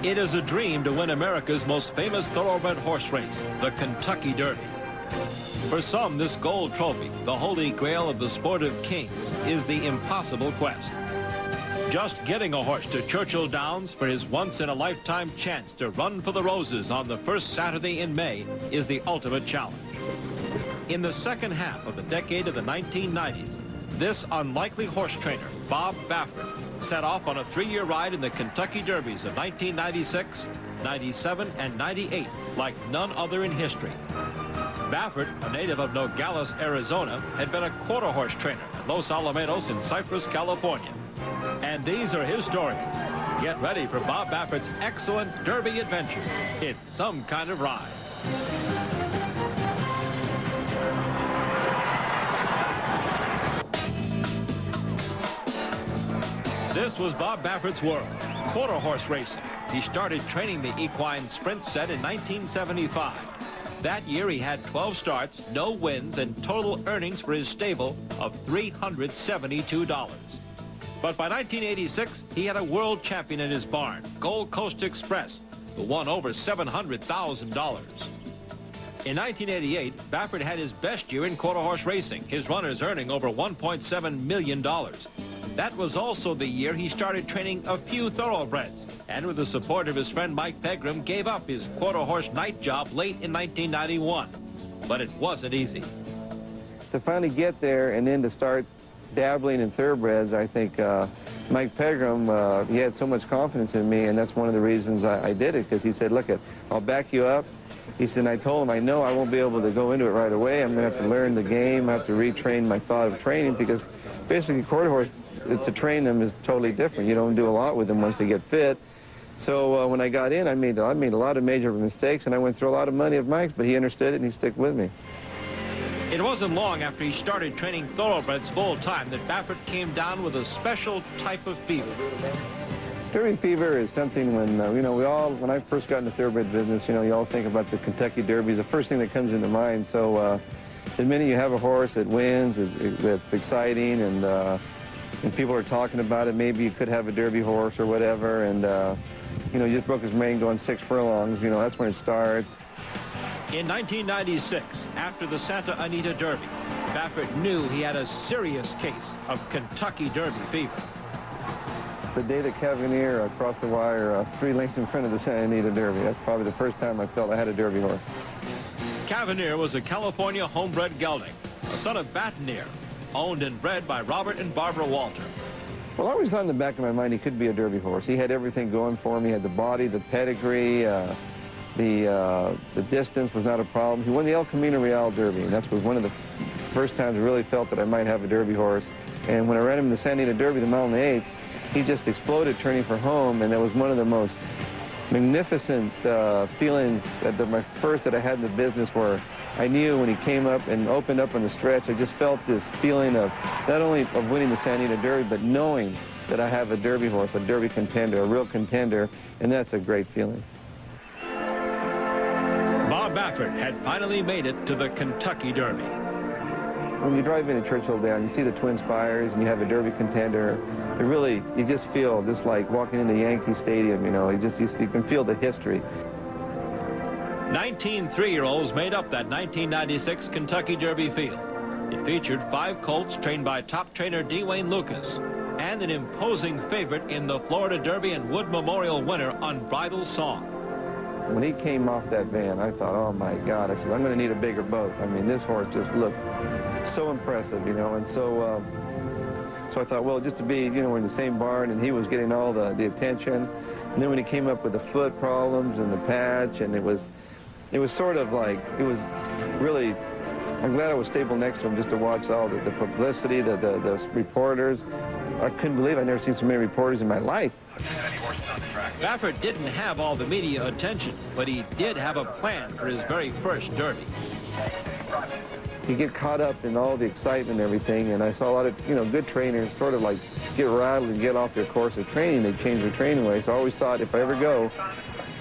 It is a dream to win America's most famous thoroughbred horse race, the Kentucky Derby. For some, this gold trophy, the holy grail of the sport of kings, is the impossible quest. Just getting a horse to Churchill Downs for his once-in-a-lifetime chance to run for the roses on the first Saturday in May is the ultimate challenge. In the second half of the decade of the 1990s, this unlikely horse trainer, Bob Bafferts, set off on a 3-year ride in the Kentucky Derbies of 1996, 97, and 98 like none other in history. Bafferts, a native of Nogales, Arizona, had been a quarter horse trainer at Los Alamitos in Cypress, California. And these are his stories. Get ready for Bob Bafferts' excellent Derby adventures. It's some kind of ride. This was Bob Bafferts' world, quarter horse racing. He started training the equine sprint set in 1975. That year he had 12 starts, no wins, and total earnings for his stable of $372. But by 1986, he had a world champion in his barn, Gold Coast Express, who won over $700,000. In 1988, Bafferts had his best year in quarter horse racing, his runners earning over $1.7 million. That was also the year he started training a few thoroughbreds, and with the support of his friend Mike Pegram, gave up his quarter horse night job late in 1991. But it wasn't easy. To finally get there and then to start dabbling in thoroughbreds, I think Mike Pegram, he had so much confidence in me, and that's one of the reasons I did it, because he said, look, I'll back you up. He said, and I told him, I know I won't be able to go into it right away. I'm going to have to learn the game. I have to retrain my thought of training, because basically quarter horse, to train them is totally different. You don't do a lot with them once they get fit. So when I got in, I made a lot of major mistakes, and I went through a lot of money of Mike's, but he understood it, and he stuck with me. It wasn't long after he started training thoroughbreds full-time that Bafferts came down with a special type of fever. Derby fever is something when, when I first got in the thoroughbred business, you all think about the Kentucky Derby, the first thing that comes into mind. So the minute you have a horse that wins, that's exciting, and people are talking about it, maybe you could have a Derby horse or whatever, and, you just broke his mane going 6 furlongs, that's when it starts. In 1996, after the Santa Anita Derby, Bafferts knew he had a serious case of Kentucky Derby fever. The day that Cavalier crossed the wire 3 lengths in front of the Santa Anita Derby, that's probably the first time I felt I had a Derby horse. Cavalier was a California homebred gelding, a son of Battenere, owned and bred by Robert and Barbara Walter. Well, I always thought in the back of my mind he could be a Derby horse. He had everything going for him. He had the body, the pedigree, the distance was not a problem. He won the El Camino Real Derby, and that was one of the first times I really felt that I might have a Derby horse. And when I ran him in the Santa Anita Derby, the mile and the 8th, he just exploded turning for home, and that was one of the most magnificent feelings that I had in the business, where I knew when he came up and opened up on the stretch, I just felt this feeling of not only of winning the Santa Anita Derby, but knowing that I have a Derby horse, a Derby contender, a real contender, and that's a great feeling. Bob Bafferts had finally made it to the Kentucky Derby. When you drive into Churchill Downs, you see the Twin Spires, and you have a Derby contender. You just feel just like walking into Yankee Stadium, you can feel the history. 19 3-year-olds made up that 1996 Kentucky Derby field. It featured 5 colts trained by top trainer D. Wayne Lucas, and an imposing favorite in the Florida Derby and Wood Memorial winner, Unbridled Song. When he came off that van, I thought, oh my God, I said, I'm going to need a bigger boat. I mean, this horse just looked so impressive, and so I thought, well, just to be, we're in the same barn, and he was getting all the attention. And then when he came up with the foot problems and the patch, and it was sort of like, it was really, I'm glad I was stable next to him just to watch all the publicity, the reporters. I couldn't believe I'd never seen so many reporters in my life. Bafferts didn't have all the media attention, but he did have a plan for his very first Derby. You get caught up in all the excitement and everything, and I saw a lot of, good trainers sort of like get rattled and get off their course of training. They change their training way. So I always thought, if I ever go,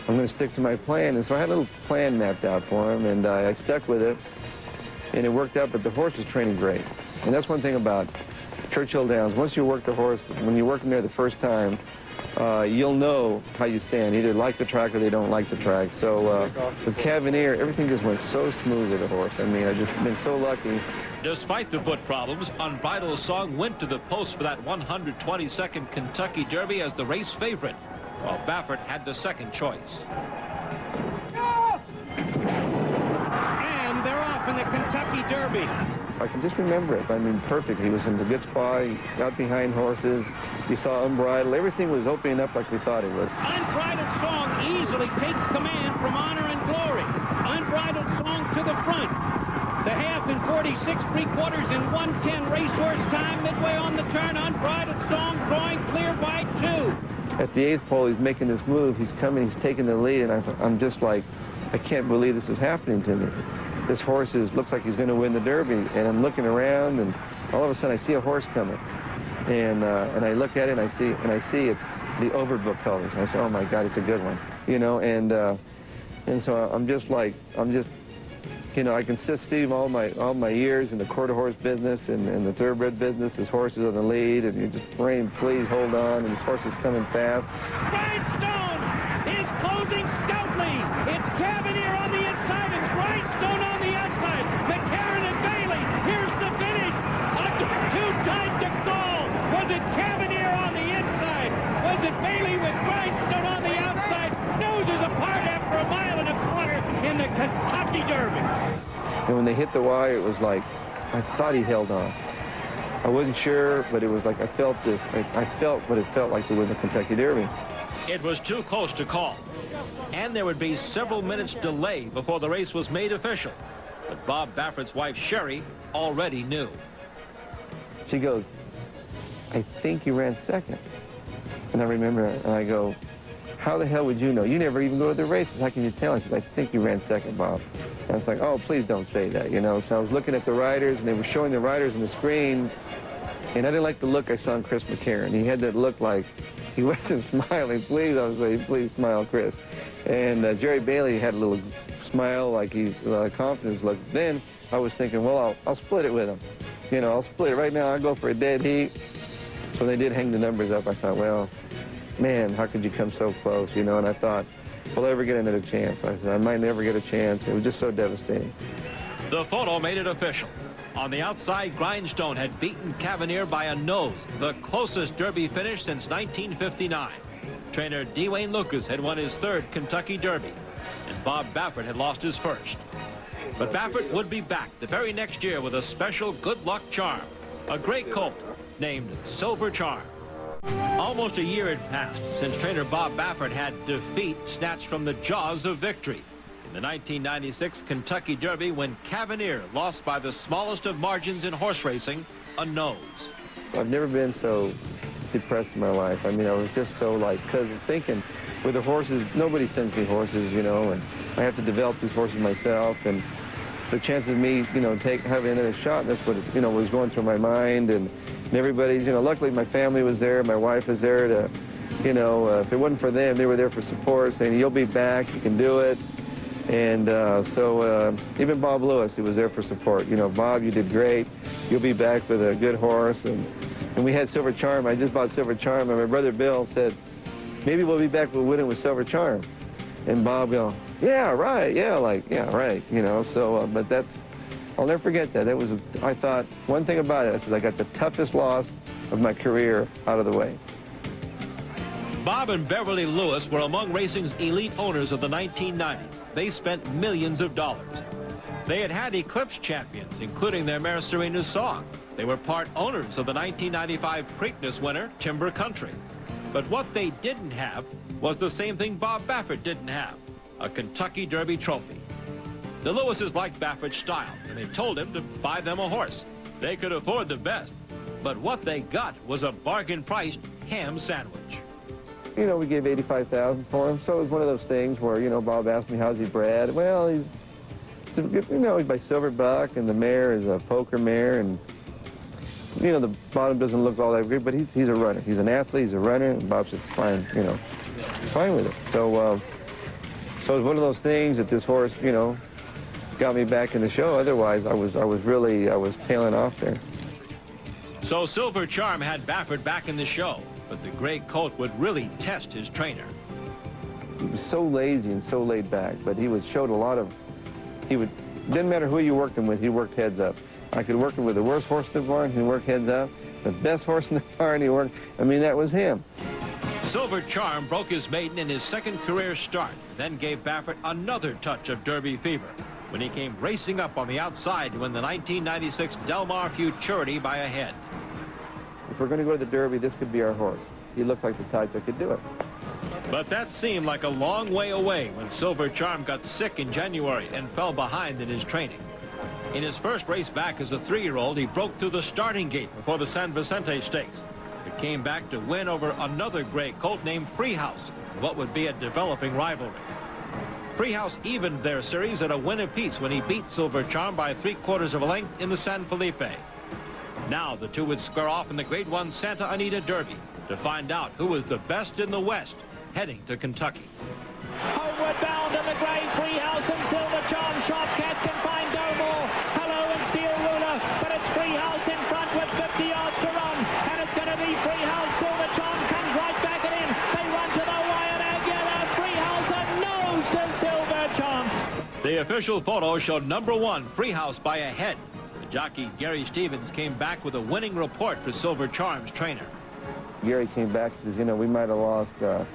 I'm going to stick to my plan. And so I had a little plan mapped out for him, and I stuck with it, and it worked out. But the horse was training great. And that's one thing about Churchill Downs. Once you work the horse, when you work him there the first time, you'll know how you stand. Either like the track or they don't like the track. So with Cavanier, everything just went so smooth with the horse. I mean, I've just been so lucky. Despite the foot problems, Unbridled Song went to the post for that 122nd Kentucky Derby as the race favorite, while Baffert had the second choice. And they're off in the Kentucky Derby. I can just remember it. I mean, perfect. He was in the good spot. He got behind horses. You saw Unbridled. Everything was opening up like we thought it would. Unbridled Song easily takes command from Honor and Glory. Unbridled Song to the front. The half in 46 3/4 in 1:10 racehorse time. Midway on the turn, Unbridled Song drawing clear by 2. At the 8th pole, he's making this move. He's coming. He's taking the lead, and I'm just like, I can't believe this is happening to me. This horse looks like he's going to win the Derby, and I'm looking around, and all of a sudden I see a horse coming, and I look at it, and I see it's the Overbook colors. And I say, oh my God, it's a good one, you know, and so I'm just, you know, I can see all my years in the quarter horse business and the thoroughbred business. His horse is on the lead, and you just Rain, please hold on, and his horse is coming fast. Grindstone is closing stoutly. It's Cavanier on the inside and Grindstone on the outside. McCarran and Bailey, here's the finish. Too tight to call. Was it Cavanier on the inside? Was it Bailey with Grindstone on the outside? Noses apart after a mile and a quarter in the Kentucky Derby. And when they hit the wire, it was like, I thought he held on. I wasn't sure, but it was like I felt this. I felt what it felt like to win the Kentucky Derby. It was too close to call, and there would be several minutes delay before the race was made official. But Bob Baffert's wife, Sherry, already knew. She goes, I think you ran second. And I remember, and I go, how the hell would you know? You never even go to the races. How can you tell? She says, I think you ran second, Bob. And I was like, oh, please don't say that, you know. So I was looking at the riders, and they were showing the riders on the screen, and I didn't like the look I saw in Chris McCarran. He had that look like he wasn't smiling. Please, I was like, please smile, Chris. And Jerry Bailey had a little smile, like he's confidence look. Then I was thinking, well, I'll split it with him. You know, I'll split it. Right now, I'll go for a dead heat. So they did hang the numbers up. I thought, well, man, how could you come so close, you know? And I thought, will I ever get another chance? I said, I might never get a chance. It was just so devastating. The photo made it official. On the outside, Grindstone had beaten Cavanier by a nose, the closest Derby finish since 1959. Trainer D. Wayne Lucas had won his third Kentucky Derby, and Bob Baffert had lost his first. But Baffert would be back the very next year with a special good luck charm, a gray colt named Silver Charm. Almost a year had passed since trainer Bob Baffert had defeat snatched from the jaws of victory in the 1996 Kentucky Derby, when Cavanier lost by the smallest of margins in horse racing, a nose. I've never been so depressed in my life. I mean, I was just so because I'm thinking with the horses, nobody sends me horses, you know, and I have to develop these horses myself, and the chances of me, you know, having another shot, that's what, you know, was going through my mind. And everybody's, you know, luckily my family was there, my wife was there to, you know, if it wasn't for them, they were there for support, saying, you'll be back, you can do it. And so even Bob Lewis, he was there for support. You know, Bob, you did great. You'll be back with a good horse. And we had Silver Charm. I just bought Silver Charm, and my brother Bill said, maybe we'll be back with winning with Silver Charm. And Bob, you know, yeah, right, yeah, like, yeah, right, you know. So, but that's, I'll never forget that. That was, I thought, one thing about it, I said, I got the toughest loss of my career out of the way. Bob and Beverly Lewis were among racing's elite owners of the 1990s. They spent millions of dollars. They had had Eclipse champions, including their mare Serena's Song. They were part owners of the 1995 Preakness winner, Timber Country. But what they didn't have was the same thing Bob Baffert didn't have, a Kentucky Derby trophy. The Lewises liked Baffert's style, and they told him to buy them a horse. They could afford the best, but what they got was a bargain-priced ham sandwich. You know, we gave $85,000 for him, so it was one of those things where, you know, Bob asked me, how's he bred? Well, he's you know, he's by Silver Buck, and the mare is a poker mare, and, you know, the bottom doesn't look all that great, but he's a runner. He's an athlete, he's a runner, and Bob said, fine, you know, fine with it. So, so it was one of those things that this horse, you know, got me back in the show. Otherwise, I was tailing off there. So Silver Charm had Baffert back in the show. but the gray colt would really test his trainer. He was so lazy and so laid back, but he showed a lot of, didn't matter who you worked him with, he worked heads up. I could work him with the worst horse in the barn, he worked heads up. The best horse in the barn, he worked, I mean, that was him. Silver Charm broke his maiden in his second career start, then gave Baffert another touch of Derby fever when he came racing up on the outside to win the 1996 Del Mar Futurity by a head. If we're going to go to the Derby, this could be our horse. He looked like the type that could do it. But that seemed like a long way away when Silver Charm got sick in January and fell behind in his training. In his first race back as a 3-year-old, he broke through the starting gate before the San Vicente Stakes, but came back to win over another gray colt named Freehouse, what would be a developing rivalry. Freehouse evened their series at a win apiece when he beat Silver Charm by 3/4 of a length in the San Felipe. Now the two would square off in the Grade 1 Santa Anita Derby to find out who was the best in the West, heading to Kentucky. Homeward bound in the gray, Freehouse and Silver Charm. Sharpcat can find no more. Hello and Steel Ruler, but it's Freehouse in front with 50 yards to run, and it's going to be Freehouse. Silver Charm comes right back at him. They run to the wire together. Freehouse a nose to Silver Charm. The official photo showed #1 Freehouse by a head. The jockey Gary Stevens came back with a winning report for Silver Charm's trainer. Gary came back and says, you know, we might have lost the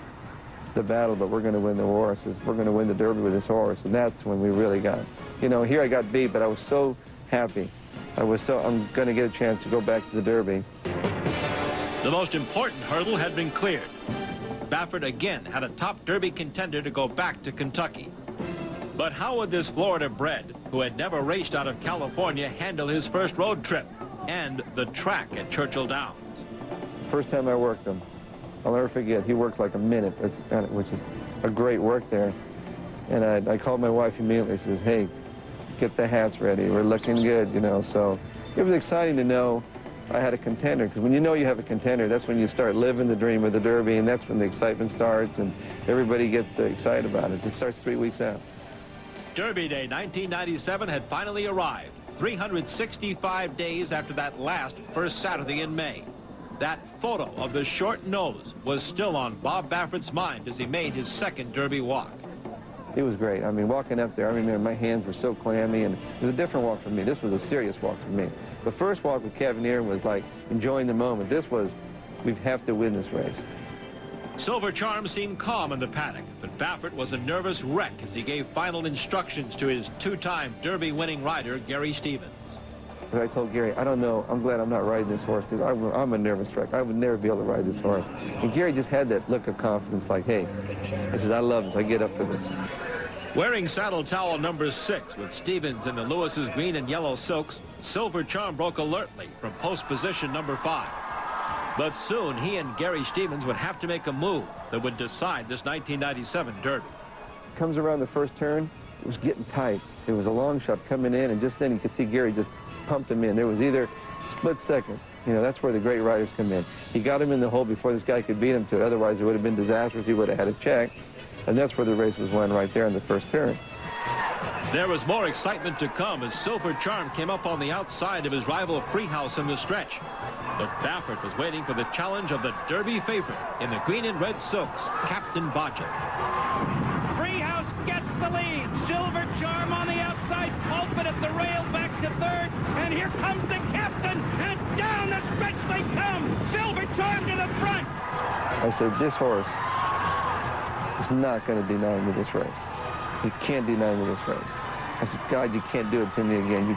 battle, but we're going to win the horse. We're going to win the Derby with this horse. And that's when we really got, you know, here I got beat, but I was so happy. I'm going to get a chance to go back to the Derby. The most important hurdle had been cleared. Baffert again had a top Derby contender to go back to Kentucky. But how would this Florida bred, who had never raced out of California, handle his first road trip and the track at Churchill Downs? First time I worked him, I'll never forget, he worked like a minute, which is a great work there. And I called my wife immediately. She says, hey, get the hats ready. We're looking good, you know. So it was exciting to know I had a contender, because when you know you have a contender, that's when you start living the dream of the Derby, and that's when the excitement starts, and everybody gets excited about it. It starts 3 weeks out. Derby Day 1997 had finally arrived, 365 days after that last first Saturday in May. That photo of the short nose was still on Bob Bafferts' mind as he made his second Derby walk. It was great. I mean, walking up there, I remember my hands were so clammy, and it was a different walk for me. This was a serious walk for me. The first walk with Cavalier was like enjoying the moment. This was, we have to win this race. Silver Charm seemed calm in the paddock, but Baffert was a nervous wreck as he gave final instructions to his two-time Derby-winning rider, Gary Stevens. But I told Gary, I don't know, I'm glad I'm not riding this horse, because I'm a nervous wreck. I would never be able to ride this horse. And Gary just had that look of confidence, like, hey, I said, I love this, I get up for this. Wearing saddle towel #6 with Stevens in the Lewis's green and yellow silks, Silver Charm broke alertly from post position #5. But soon he and Gary Stevens would have to make a move that would decide this 1997 Derby. Comes around the first turn, it was getting tight. It was a long shot coming in, and just then you could see Gary just pumped him in. There was either split second. You know, that's where the great riders come in. He got him in the hole before this guy could beat him to it. Otherwise, it would have been disastrous. He would have had a check. And that's where the race was won, right there in the first turn. There was more excitement to come as Silver Charm came up on the outside of his rival Freehouse in the stretch. But Baffert was waiting for the challenge of the Derby favorite in the green and red silks, Captain Bodger. Freehouse gets the lead. Silver Charm on the outside, open at the rail, back to third, and here comes the captain, and down the stretch they come. Silver Charm to the front. I said, this horse is not going to deny me this race. You can't deny me this race. I said, God, you can't do it to me again.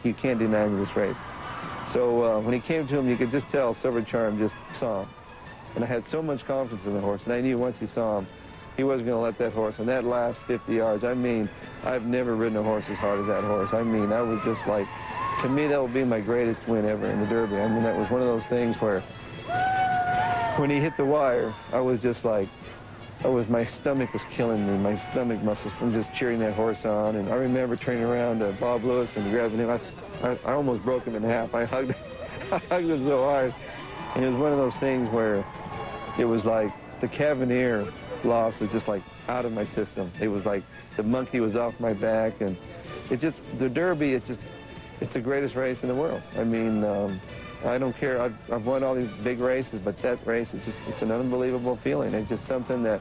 You can't deny me this race. So when he came to him, you could just tell Silver Charm just saw him. And I had so much confidence in the horse, and I knew once he saw him, he wasn't going to let that horse. And that last 50 yards, I mean, I've never ridden a horse as hard as that horse. I mean, I was just like, to me, that would be my greatest win ever in the Derby. I mean, that was one of those things where when he hit the wire, I was just like, my stomach was killing me, my stomach muscles from just cheering that horse on. And I remember turning around to Bob Lewis and grabbing him. I almost broke him in half. I hugged him so hard. And it was one of those things where it was like the Cavalier loss was just like out of my system. It was like the monkey was off my back. And it just, the Derby, it's the greatest race in the world. I mean, I don't care. I've won all these big races, but that race is it's an unbelievable feeling. It's just something that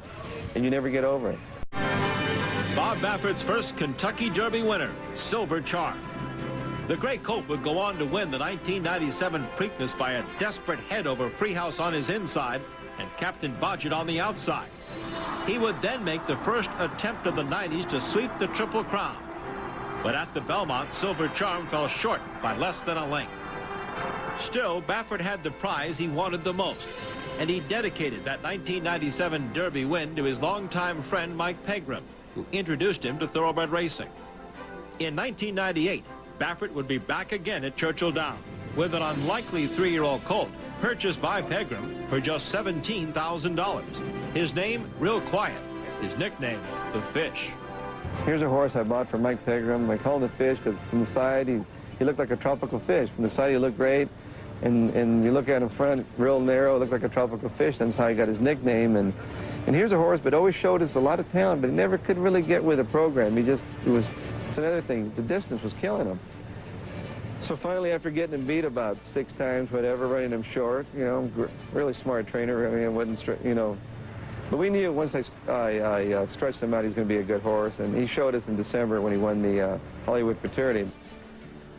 and you never get over it. Bob Bafferts' first Kentucky Derby winner, Silver Charm. The gray colt would go on to win the 1997 Preakness by a desperate head over Freehouse on his inside and Captain Bodgett on the outside. He would then make the first attempt of the 90s to sweep the Triple Crown. But at the Belmont, Silver Charm fell short by less than a length. Still, Baffert had the prize he wanted the most, and he dedicated that 1997 Derby win to his longtime friend Mike Pegram, who introduced him to thoroughbred racing. In 1998, Baffert would be back again at Churchill Downs with an unlikely 3-year-old colt purchased by Pegram for just $17,000. His name, Real Quiet. His nickname, The Fish. Here's a horse I bought from Mike Pegram. I called him The Fish because from the side he looked like a tropical fish. From the side he looked great, and you look at him front, real narrow, looked like a tropical fish. That's how he got his nickname. And here's a horse, but always showed us a lot of talent, but he never could really get with a program. It's another thing. The distance was killing him. So finally, after getting him beat about 6 times, whatever, running him short, you know, really smart trainer. I mean, it wasn't, you know, but we knew once I stretched him out, he was going to be a good horse, and he showed us in December when he won the Hollywood Fraternity.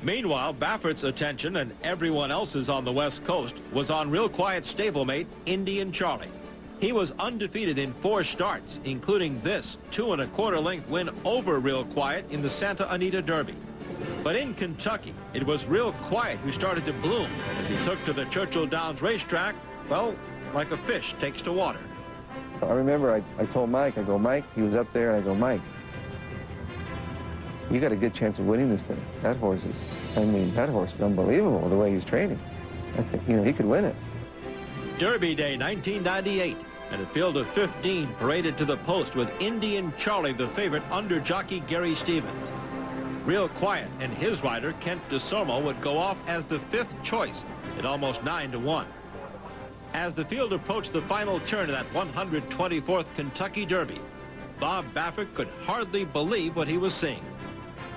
Meanwhile, Baffert's attention and everyone else's on the West Coast was on Real Quiet's stablemate, Indian Charlie. He was undefeated in 4 starts, including this 2¼ length win over Real Quiet in the Santa Anita Derby. But in Kentucky, it was Real Quiet who started to bloom as he took to the Churchill Downs racetrack, well, like a fish takes to water. I remember I told Mike, I go, Mike, he was up there, and I go, Mike, you got a good chance of winning this thing. That horse is unbelievable the way he's training. I think, you know, he could win it. Derby Day 1998, and a field of 15 paraded to the post with Indian Charlie, the favorite, under jockey Gary Stevens. Real Quiet and his rider, Kent DeSormo, would go off as the 5th choice at almost 9-1. As the field approached the final turn of that 124th Kentucky Derby, Bob Baffert could hardly believe what he was seeing.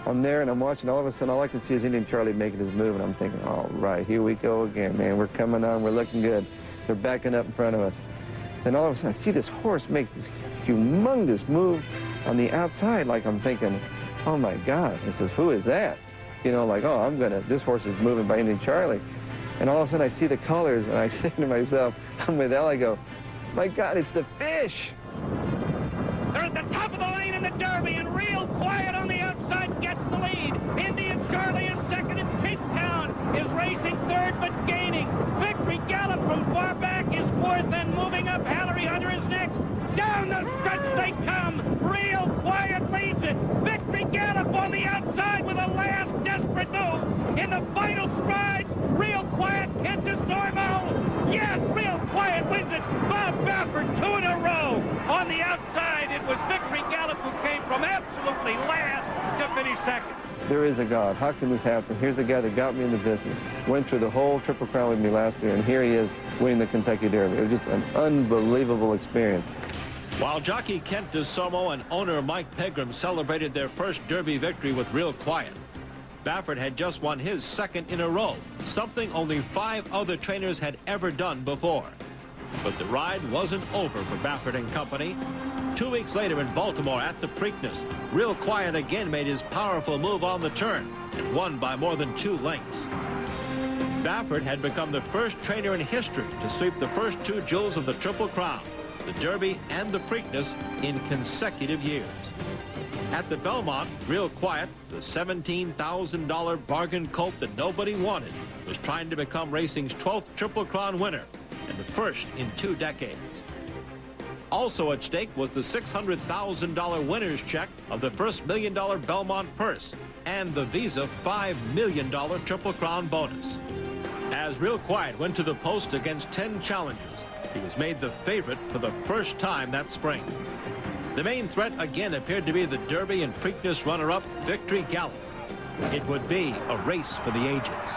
I'm there and I'm watching. All of a sudden, all I can see is Indian Charlie making his move, and I'm thinking, all right, here we go again, man. We're coming on. We're looking good. They're backing up in front of us. Then all of a sudden, I see this horse make this humongous move on the outside, like I'm thinking, oh, my God. I says, who is that? You know, like, oh, this horse is moving by Indian Charlie. And all of a sudden, I see the colors, and I say to myself, I'm with Elle, I go, my God, it's the Fish. They're at the top of the lane in the Derby, and Real Quiet on the outside gets the lead. Indian Charlie is second, and Pigtown is racing third, but gaining. Victory Gallop from far back is fourth, and moving up, Hallery Hunter is next. Down the stretch they come. Real Quiet leads it. Victory Gallop on the outside with a last desperate move. In the final stride, Real Quiet, Kent DeSormo. Yes, Real Quiet wins it. Bob Baffert, 2 in a row. On the outside, it was Victory Gallop who came from absolutely last to finish second. There is a God. How can this happen? Here's a guy that got me in the business, went through the whole Triple Crown with me last year, and here he is winning the Kentucky Derby. It was just an unbelievable experience. While jockey Kent DeSormo and owner Mike Pegram celebrated their first Derby victory with Real Quiet, Baffert had just won his 2nd in a row, something only 5 other trainers had ever done before. But the ride wasn't over for Baffert and company. 2 weeks later in Baltimore at the Preakness, Real Quiet again made his powerful move on the turn and won by more than 2 lengths. Baffert had become the first trainer in history to sweep the first 2 jewels of the Triple Crown, the Derby and the Preakness, in consecutive years. At the Belmont, Real Quiet, the $17,000 bargain colt that nobody wanted, was trying to become racing's 12th Triple Crown winner and the first in 2 decades. Also at stake was the $600,000 winner's check of the first $1 million Belmont purse and the Visa $5 million Triple Crown bonus. As Real Quiet went to the post against 10 challengers, he was made the favorite for the first time that spring. The main threat again appeared to be the Derby and Preakness runner-up, Victory Gallop. It would be a race for the ages.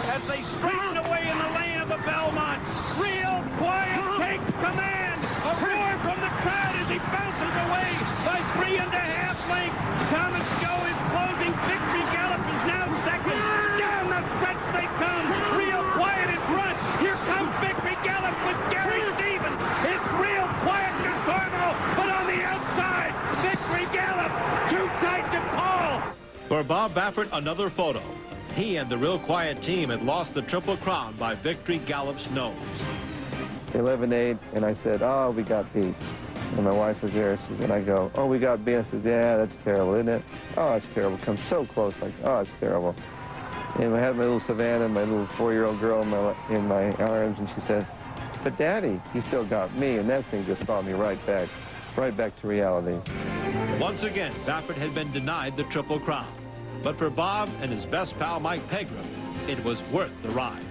As they straighten away in the lane of the Belmont, Real Quiet takes command. A roar from the crowd as he bounces away by 3½ lengths. Thomas Joe is closing. Victory Gallop is now second. Down the stretch they come. Real Quiet Bob Baffert, another photo. He and the Real Quiet team had lost the Triple Crown by Victory Gallop's nose. 11-8, and I said, oh, we got beat. And my wife was there, and I go, oh, we got beat. I said, yeah, that's terrible, isn't it? Oh, it's terrible. Come so close, like, oh, it's terrible. And I had my little Savannah, my little 4-year-old girl in my arms, and she said, but Daddy, you still got me. And that thing just brought me right back to reality. Once again, Baffert had been denied the Triple Crown. But for Bob and his best pal, Mike Pegram, it was worth the ride.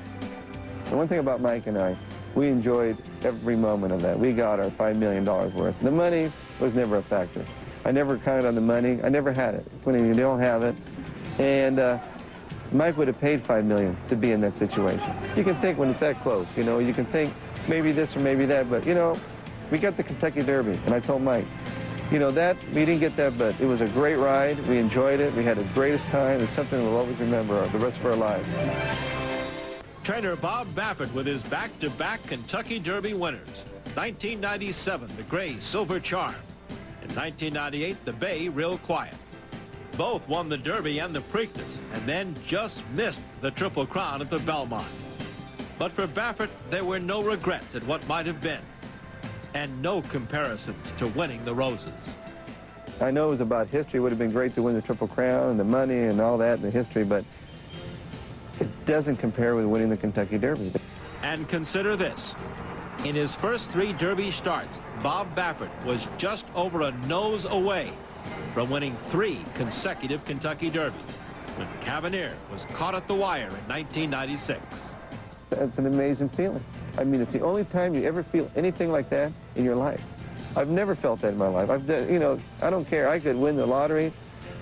The one thing about Mike and I, we enjoyed every moment of that. We got our $5 million worth. The money was never a factor. I never counted on the money. I never had it. When you don't have it. And Mike would have paid $5 million to be in that situation. You can think when it's that close, you know, you can think maybe this or maybe that, but, you know, we got the Kentucky Derby, and I told Mike, you know, that, we didn't get that, but it was a great ride. We enjoyed it. We had the greatest time. It's something we'll always remember the rest of our lives. Trainer Bob Baffert with his back-to-back Kentucky Derby winners. 1997, the Gray Silver Charm. In 1998, the Bay Real Quiet. Both won the Derby and the Preakness, and then just missed the Triple Crown at the Belmont. But for Baffert, there were no regrets at what might have been, and no comparisons to winning the Roses. I know it was about history. It would have been great to win the Triple Crown and the money and all that and the history, but it doesn't compare with winning the Kentucky Derby. And consider this. In his first 3 Derby starts, Bob Baffert was just over a nose away from winning 3 consecutive Kentucky Derbies when Cavalier was caught at the wire in 1996. That's an amazing feeling. I mean, it's the only time you ever feel anything like that in your life. I've never felt that in my life. You know, I don't care. I could win the lottery.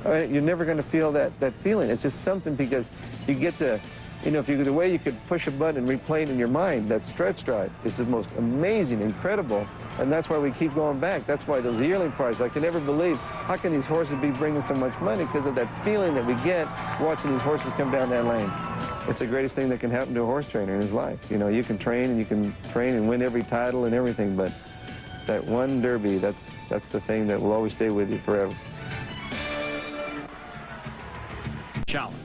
You're never going to feel that feeling. It's just something because you get to, you know, the way you could push a button and replay it in your mind, that stretch drive is the most amazing, incredible, and that's why we keep going back. That's why those yearling prizes, I can never believe, how can these horses be bringing so much money? Because of that feeling that we get watching these horses come down that lane. It's the greatest thing that can happen to a horse trainer in his life. You know, you can train and win every title and everything, but that one Derby, that's the thing that will always stay with you forever. Challenge.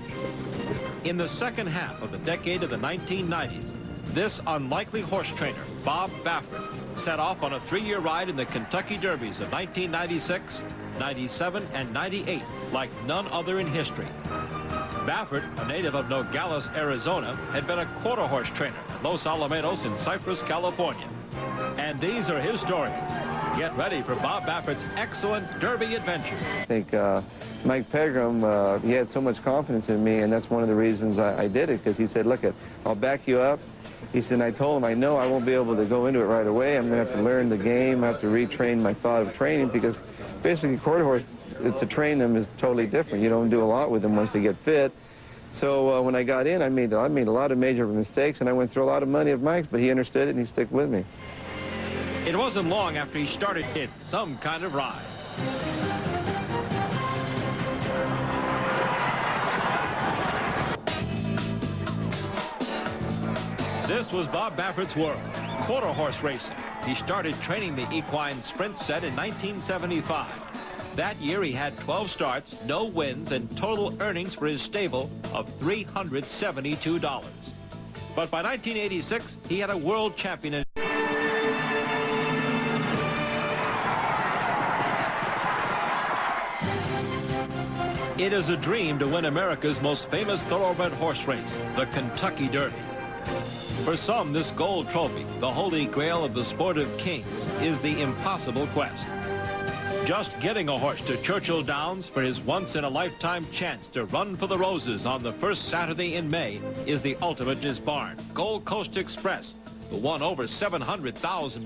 In the second half of the decade of the 1990s, this unlikely horse trainer, Bob Baffert, set off on a 3-year ride in the Kentucky Derbies of 1996, 97, and 98 like none other in history. Baffert, a native of Nogales, Arizona, had been a quarter horse trainer at Los Alamitos in Cypress, California. And these are his stories. Get ready for Bob Baffert's excellent Derby adventures. I think Mike Pegram, he had so much confidence in me, and that's one of the reasons I did it, because he said, look, I'll back you up. He said, and I told him, I know I won't be able to go into it right away. I'm going to have to learn the game. I have to retrain my thought of training, because basically quarter horse, to train them is totally different. You don't do a lot with them once they get fit. So when I got in, I made a lot of major mistakes, and I went through a lot of money of Mike's, but he understood it, and he stuck with me. It wasn't long after he started It's Some Kind of Ride. This was Bob Baffert's world, quarter horse racing. He started training the equine sprint set in 1975. That year he had 12 starts, no wins, and total earnings for his stable of $372. But by 1986, he had a world champion. It is a dream to win America's most famous thoroughbred horse race, the Kentucky Derby. For some, this gold trophy, the holy grail of the sport of kings, is the impossible quest. Just getting a horse to Churchill Downs for his once-in-a-lifetime chance to run for the Roses on the first Saturday in May is the ultimate in his barn, Gold Coast Express, who won over $700,000.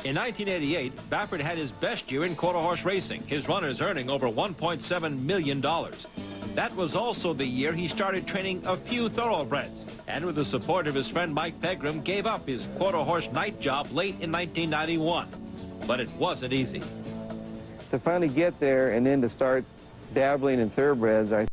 In 1988, Baffert had his best year in quarter horse racing, his runners earning over $1.7 million. That was also the year he started training a few thoroughbreds, and with the support of his friend Mike Pegram, gave up his quarter horse night job late in 1991. But it wasn't easy. To finally get there and then to start dabbling in thoroughbreds, I